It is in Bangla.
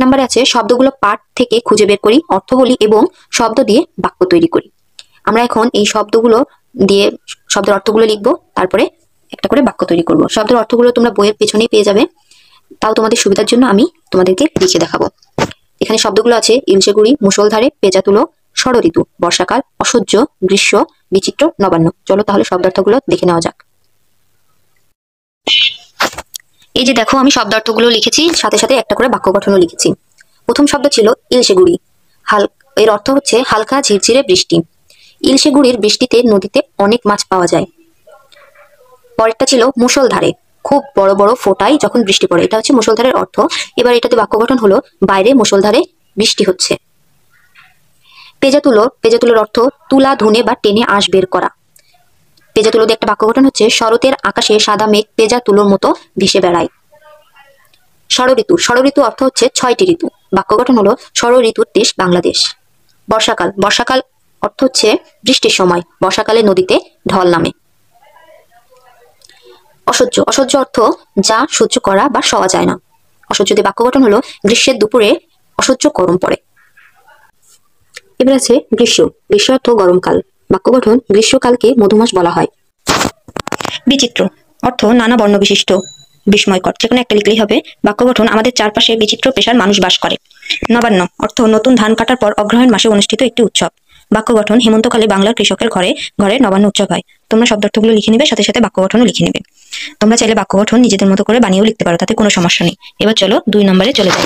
নম্বরে আছে শব্দগুলো পাঠ থেকে খুঁজে বের করি, অর্থ বলি এবং শব্দ দিয়ে বাক্য তৈরি করি। আমরা এখন এই শব্দগুলো দিয়ে শব্দের অর্থগুলো লিখবো, তারপরে একটা করে বাক্য তৈরি করব। শব্দের অর্থগুলো তোমরা বইয়ের পেছনেই পেয়ে যাবে, তাও তোমাদের সুবিধার জন্য আমি তোমাদেরকে লিখে দেখাবো। এখানে শব্দগুলো আছে ইলশে গুড়ি, মুষলধারে, পেঁজা তুলো, ষড় ঋতু, বর্ষাকাল, অসহ্য, গ্রীষ্ম, বিচিত্র, নবান্ন। চলো তাহলে শব্দার্থগুলো দেখে নেওয়া যাক। এই যে দেখো, আমি শব্দার্থগুলো লিখেছি, সাথে সাথে একটা করে বাক্য গঠনও লিখেছি। প্রথম শব্দ ছিল ইলশে গুড়ি। এর অর্থ হচ্ছে হালকা ঝিরঝিরে বৃষ্টি। ইলশে গুড়ির বৃষ্টিতে নদীতে অনেক মাছ পাওয়া যায়। পরেরটা ছিল মুষলধারে, খুব বড় বড় ফোঁটায় যখন বৃষ্টি পড়ে। এটা হচ্ছে মুষলধারের অর্থ। এবার এটাতে বাক্য গঠন হলো বাইরে মুষলধারে বৃষ্টি হচ্ছে। পেঁজা তুলো, পেঁজা তুলোর অর্থ তুলা ধুনে বা টেনে আঁশ বের করা। পেঁজা তুলো দিয়ে একটা বাক্য গঠন হচ্ছে শরতের আকাশে সাদা মেঘ পেঁজা তুলোর মতো ভেসে বেড়ায়। ষড় ঋতু, ষড় ঋতু অর্থ হচ্ছে 6টি ঋতু। বাক্য গঠন হলো ষড় ঋতুর দেশ বাংলাদেশ। বর্ষাকাল, বর্ষাকাল অর্থ হচ্ছে বৃষ্টির সময়, বর্ষাকালে নদীতে ঢল নামে। অসহ্য, অসহ্য অর্থ যা সহ্য করা বা সওয়া যায় না। অসহ্য দিয়ে বাক্য গঠন হলো গ্রীষ্মের দুপুরে অসহ্য গরম পড়ে। এবার আছে গ্রীষ্ম, গ্রীষ্ম অর্থ গরমকাল। বাক্য গঠন গ্রীষ্মকালকে মধুমাস বলা হয়। বিচিত্র অর্থ নানা বর্ণ বিশিষ্ট, বিস্ময়কর। যেকোনো একটা লিখলেই হবে। বাক্য গঠন আমাদের চারপাশে বিচিত্র পেশার মানুষ বাস করে। নবান্ন অর্থ নতুন ধান কাটার পর অগ্রহায়ণ মাসে অনুষ্ঠিত একটি উৎসব। বাক্য গঠন হেমন্তকালে বাংলার কৃষকের ঘরে ঘরে নবান্ন উৎসব হয়। তোমরা শব্দার্থগুলো লিখে নেবে, সাথে সাথে বাক্য গঠনও লিখে নেবে। তোমরা চাইলে বাক্য গঠন নিজেদের মতো করে বানিয়েও লিখতে পারো, তাতে কোনো সমস্যা নেই। এবার চলো 2 নম্বরে চলে যাই।